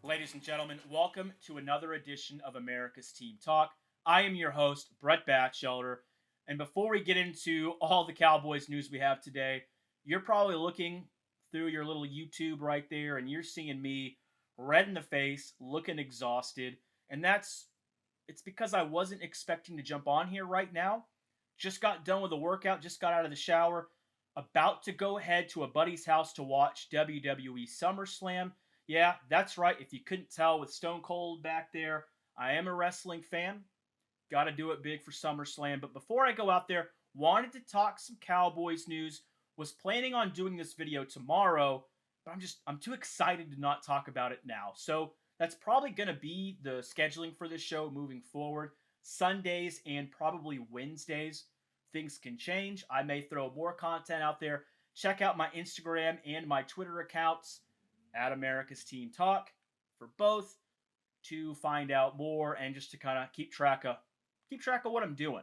Ladies and gentlemen, welcome to another edition of America's Team Talk. I am your host, Brett Batchelder. And before we get into all the Cowboys news we have today, you're probably looking through your little YouTube right there and you're seeing me red in the face, looking exhausted. And it's because I wasn't expecting to jump on here right now. Just got done with a workout, just got out of the shower, about to go head to a buddy's house to watch WWE SummerSlam. Yeah, that's right. If you couldn't tell with Stone Cold back there, I am a wrestling fan. Got to do it big for SummerSlam. But before I go out there, wanted to talk some Cowboys news. Was planning on doing this video tomorrow, but I'm too excited to not talk about it now. So that's probably going to be the scheduling for this show moving forward. Sundays and probably Wednesdays. Things can change. I may throw more content out there. Check out my Instagram and my Twitter accounts at America's Team Talk for both to find out more and just to kind of keep track of what I'm doing.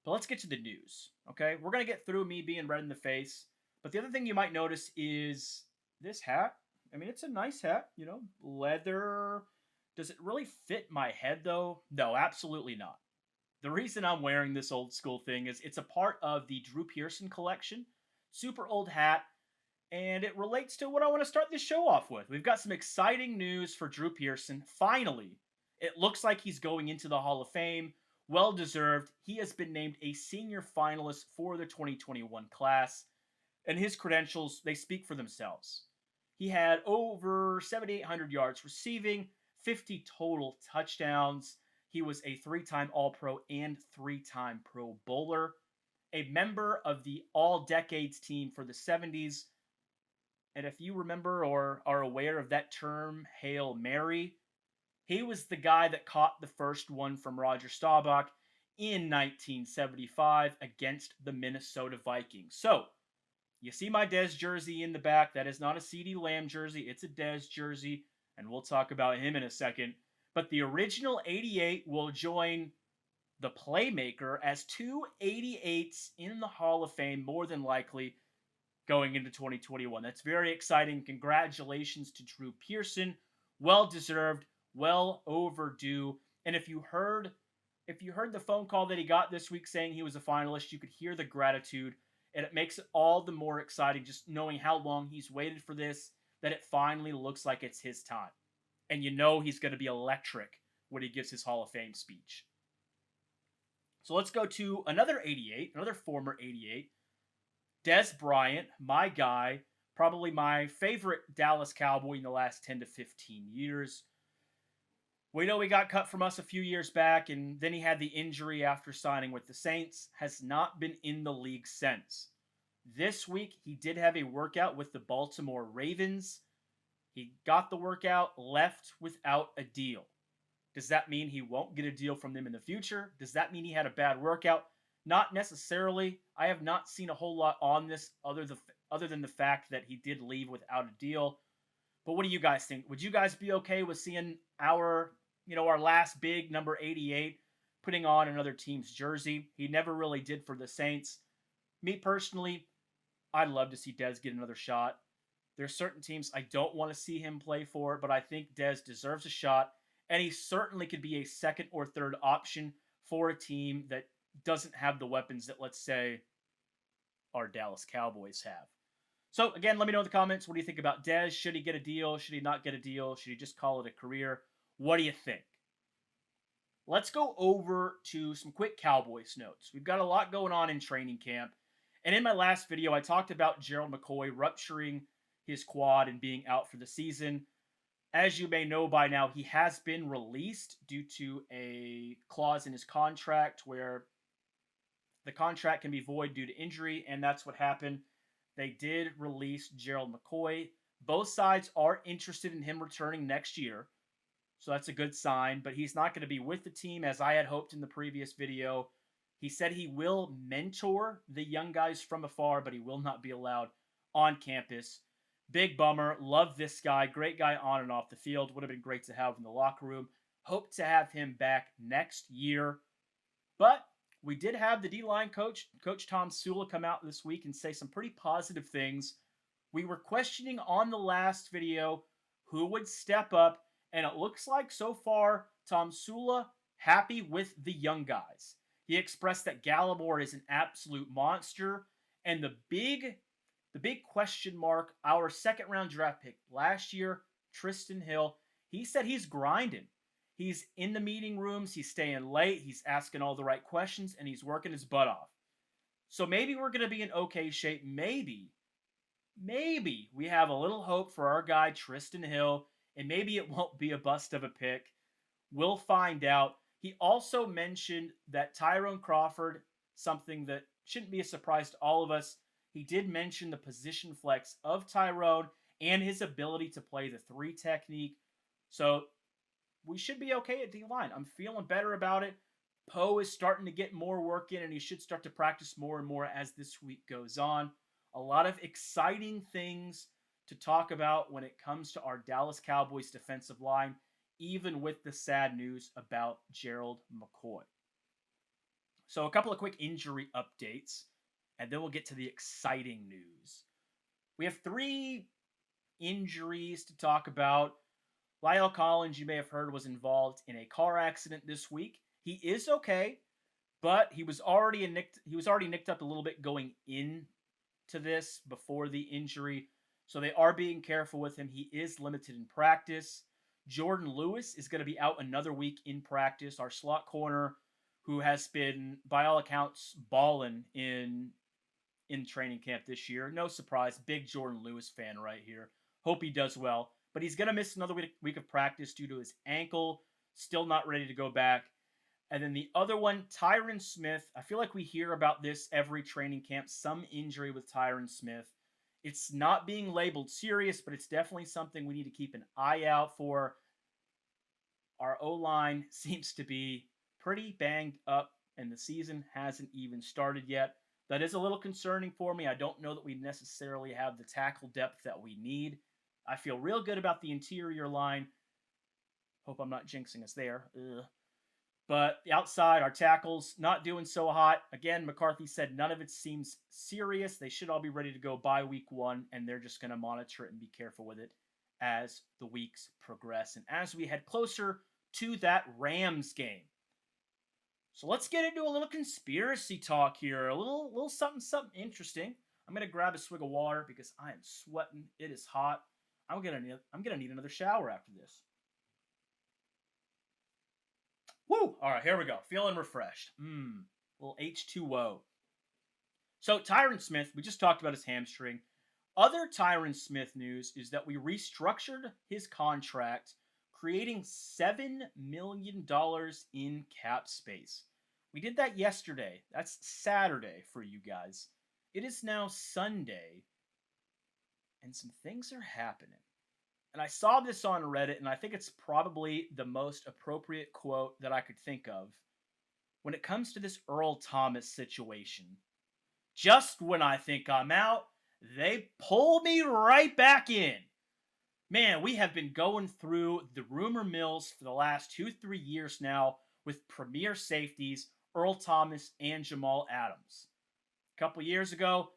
But let's get to the news. Okay, we're gonna get through me being red in the face. But the other thing you might notice is this hat. I mean, it's a nice hat, leather. Does it really fit my head though? No, absolutely not. The reason I'm wearing this old school thing is it's a part of the Drew Pearson collection. Super old hat. And it relates to what I want to start this show off with. We've got some exciting news for Drew Pearson. Finally, it looks like he's going into the Hall of Fame. Well deserved. He has been named a senior finalist for the 2021 class. And his credentials, they speak for themselves. He had over 7,800 yards receiving, 50 total touchdowns. He was a 3-time All-Pro and 3-time Pro Bowler. A member of the All-Decades team for the 70s. And if you remember or are aware of that term, Hail Mary, he was the guy that caught the first one from Roger Staubach in 1975 against the Minnesota Vikings. So, you see my Dez jersey in the back. That is not a CeeDee Lamb jersey. It's a Dez jersey, and we'll talk about him in a second. But the original 88 will join the Playmaker as two 88s in the Hall of Fame, more than likely, going into 2021. That's very exciting. Congratulations to Drew Pearson. Well deserved, well overdue. And if you heard the phone call that he got this week saying he was a finalist, you could hear the gratitude, and it makes it all the more exciting just knowing how long he's waited for this, that it finally looks like it's his time. And you know he's going to be electric when he gives his Hall of Fame speech. So let's go to another 88, another former 88. Dez Bryant, my guy, probably my favorite Dallas Cowboy in the last 10 to 15 years. We know he got cut from us a few years back, and then he had the injury after signing with the Saints. Has not been in the league since. This week, he did have a workout with the Baltimore Ravens. He got the workout, left without a deal. Does that mean he won't get a deal from them in the future? Does that mean he had a bad workout? Not necessarily. I have not seen a whole lot on this other than the fact that he did leave without a deal. But what do you guys think? Would you guys be okay with seeing our last big number 88 putting on another team's jersey? He never really did for the Saints. Me personally, I'd love to see Dez get another shot. There's certain teams I don't want to see him play for, but I think Dez deserves a shot, and he certainly could be a second or third option for a team that doesn't have the weapons that, let's say, our Dallas Cowboys have. So, again, let me know in the comments. What do you think about Dez? Should he get a deal? Should he not get a deal? Should he just call it a career? What do you think? Let's go over to some quick Cowboys notes. We've got a lot going on in training camp. And in my last video, I talked about Gerald McCoy rupturing his quad and being out for the season. As you may know by now, he has been released due to a clause in his contract where the contract can be void due to injury, and that's what happened. They did release Gerald McCoy. Both sides are interested in him returning next year, so that's a good sign, but he's not going to be with the team as I had hoped in the previous video. He said he will mentor the young guys from afar, but he will not be allowed on campus. Big bummer. Love this guy. Great guy on and off the field. Would have been great to have in the locker room. Hope to have him back next year. But we did have the D-line coach, Coach Tom Sula, come out this week and say some pretty positive things. We were questioning on the last video who would step up, and it looks like so far Tom Sula happy with the young guys. He expressed that Gallimore is an absolute monster, and the big question mark, our second round draft pick last year, Tristan Hill, he said he's grinding. He's in the meeting rooms, he's staying late, he's asking all the right questions, and he's working his butt off. So maybe we're going to be in okay shape. Maybe we have a little hope for our guy Tristan Hill, and maybe it won't be a bust of a pick. We'll find out. He also mentioned that Tyrone Crawford, something that shouldn't be a surprise to all of us, he did mention the position flex of Tyrone and his ability to play the three technique. So we should be okay at D-line. I'm feeling better about it. Poe is starting to get more work in, and he should start to practice more and more as this week goes on. A lot of exciting things to talk about when it comes to our Dallas Cowboys defensive line, even with the sad news about Gerald McCoy. So a couple of quick injury updates, and then we'll get to the exciting news. We have 3 injuries to talk about. Lyle Collins, you may have heard, was involved in a car accident this week. He is okay, but he was already nicked up a little bit going into this before the injury. So they are being careful with him. He is limited in practice. Jordan Lewis is going to be out another week in practice. Our slot corner, who has been, by all accounts, balling in training camp this year. No surprise, big Jordan Lewis fan right here. Hope he does well. But he's going to miss another week of practice due to his ankle. Still not ready to go back. And then the other one, Tyron Smith. I feel like we hear about this every training camp. Some injury with Tyron Smith. It's not being labeled serious, but it's definitely something we need to keep an eye out for. Our O-line seems to be pretty banged up, and the season hasn't even started yet. That is a little concerning for me. I don't know that we necessarily have the tackle depth that we need. I feel real good about the interior line. Hope I'm not jinxing us there. Ugh. But the outside, our tackles, not doing so hot. Again, McCarthy said none of it seems serious. They should all be ready to go by week 1, and they're just going to monitor it and be careful with it as the weeks progress and as we head closer to that Rams game. So let's get into a little conspiracy talk here. A little something interesting. I'm going to grab a swig of water because I am sweating. It is hot. I'm gonna need another shower after this. Woo! All right, here we go. Feeling refreshed. Little H2O. So Tyron Smith, we just talked about his hamstring. Other Tyron Smith news is that we restructured his contract, creating $7 million in cap space. We did that yesterday. That's Saturday for you guys. It is now Sunday, and some things are happening. And I saw this on Reddit, and I think it's probably the most appropriate quote that I could think of when it comes to this Earl Thomas situation. Just when I think I'm out, they pull me right back in. Man, we have been going through the rumor mills for the last 2-3 years now with premier safeties, Earl Thomas and Jamal Adams. A couple years ago,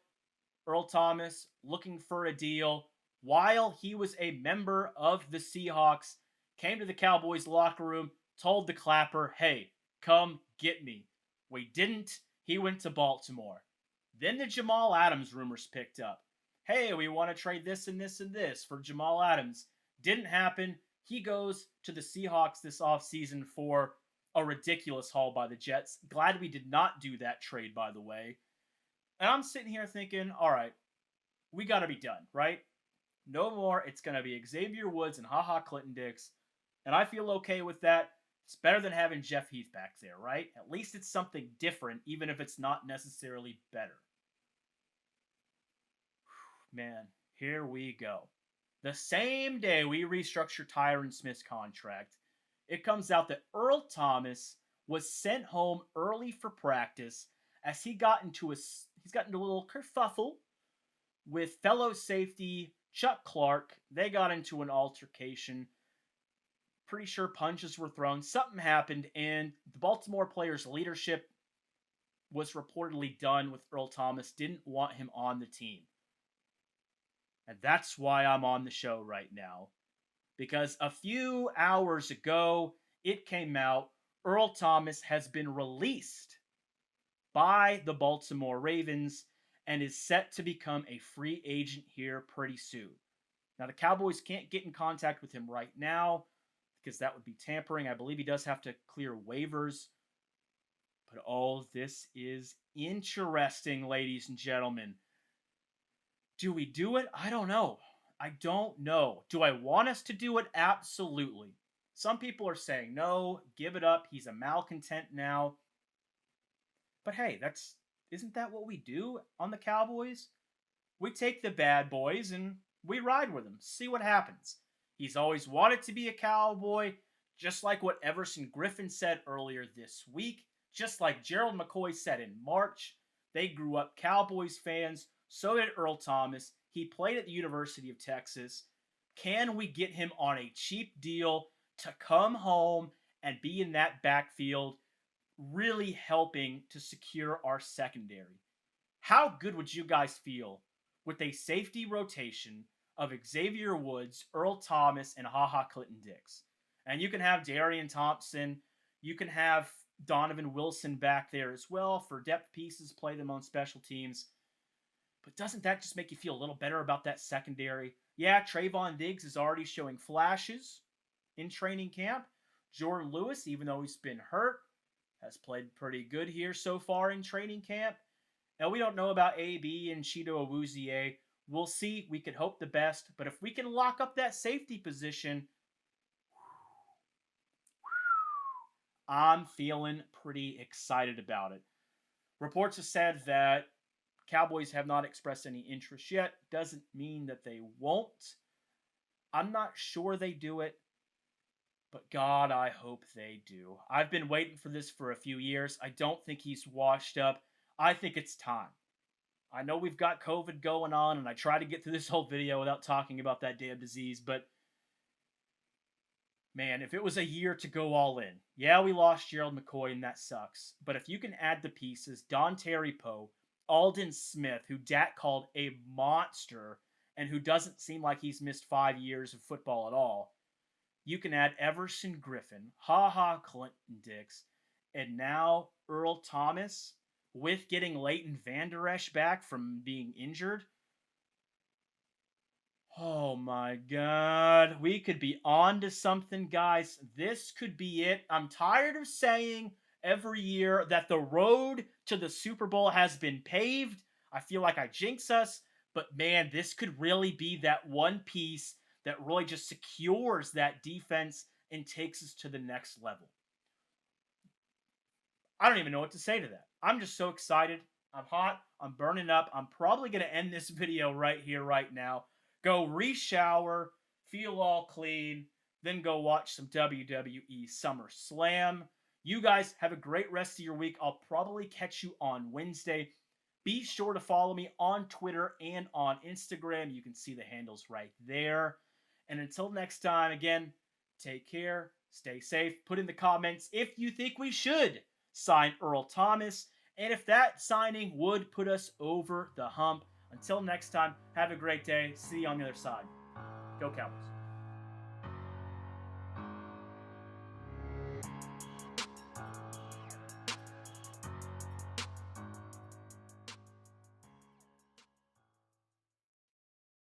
Earl Thomas looking for a deal while he was a member of the Seahawks, came to the Cowboys locker room, told the Clapper, hey, come get me. We didn't. He went to Baltimore. Then the Jamal Adams rumors picked up. Hey, we want to trade this and this and this for Jamal Adams. Didn't happen. He goes to the Seahawks this offseason for a ridiculous haul by the Jets. Glad we did not do that trade, by the way. And I'm sitting here thinking, all right, we got to be done, right? No more. It's going to be Xavier Woods and HaHa Clinton Dix. And I feel okay with that. It's better than having Jeff Heath back there, right? At least it's something different, even if it's not necessarily better. Man, here we go. The same day we restructure Tyron Smith's contract, it comes out that Earl Thomas was sent home early for practice as he's gotten into a little kerfuffle with fellow safety Chuck Clark. They got into an altercation. Pretty sure punches were thrown. Something happened, and the Baltimore players' leadership was reportedly done with Earl Thomas. Didn't want him on the team. And that's why I'm on the show right now. because a few hours ago it came out Earl Thomas has been released by the Baltimore Ravens and is set to become a free agent here pretty soon. Now, the Cowboys can't get in contact with him right now because that would be tampering. I believe he does have to clear waivers. But oh, this is interesting, ladies and gentlemen. Do we do it? I don't know. I don't know. Do I want us to do it? Absolutely. Some people are saying no, give it up. He's a malcontent now. But hey, isn't that what we do on the Cowboys? We take the bad boys and we ride with them. See what happens. He's always wanted to be a Cowboy, just like what Everson Griffin said earlier this week, just like Gerald McCoy said in March. They grew up Cowboys fans. So did Earl Thomas. He played at the University of Texas. Can we get him on a cheap deal to come home and be in that backfield, really helping to secure our secondary? How good would you guys feel with a safety rotation of Xavier Woods, Earl Thomas, and HaHa Clinton-Dix? And you can have Darian Thompson. You can have Donovan Wilson back there as well for depth pieces, play them on special teams. But doesn't that just make you feel a little better about that secondary? Yeah, Trayvon Diggs is already showing flashes in training camp. Jordan Lewis, even though he's been hurt, has played pretty good here so far in training camp. Now, we don't know about AB and Chido Awuzie. We'll see. We could hope the best. But if we can lock up that safety position, I'm feeling pretty excited about it. Reports have said that Cowboys have not expressed any interest yet. Doesn't mean that they won't. I'm not sure they do it, but God, I hope they do. I've been waiting for this for a few years. I don't think he's washed up. I think it's time. I know we've got COVID going on, and I try to get through this whole video without talking about that damn disease, but man, if it was a year to go all in, yeah, we lost Gerald McCoy, and that sucks. But if you can add the pieces, Don Terry Poe, Aldon Smith, who Dak called a monster, and who doesn't seem like he's missed 5 years of football at all, you can add Everson Griffin, HaHa Clinton-Dix, and now Earl Thomas, with getting Leighton Vander Esch back from being injured. Oh my God. We could be on to something, guys. This could be it. I'm tired of saying every year that the road to the Super Bowl has been paved. I feel like I jinx us, but man, this could really be that one piece that really just secures that defense and takes us to the next level. I don't even know what to say to that. I'm just so excited. I'm hot. I'm burning up. I'm probably going to end this video right here, right now. Go re-shower, feel all clean, then go watch some WWE SummerSlam. You guys have a great rest of your week. I'll probably catch you on Wednesday. Be sure to follow me on Twitter and on Instagram. You can see the handles right there. And until next time, again, take care, stay safe. Put in the comments if you think we should sign Earl Thomas, and if that signing would put us over the hump. Until next time, have a great day. See you on the other side. Go Cowboys.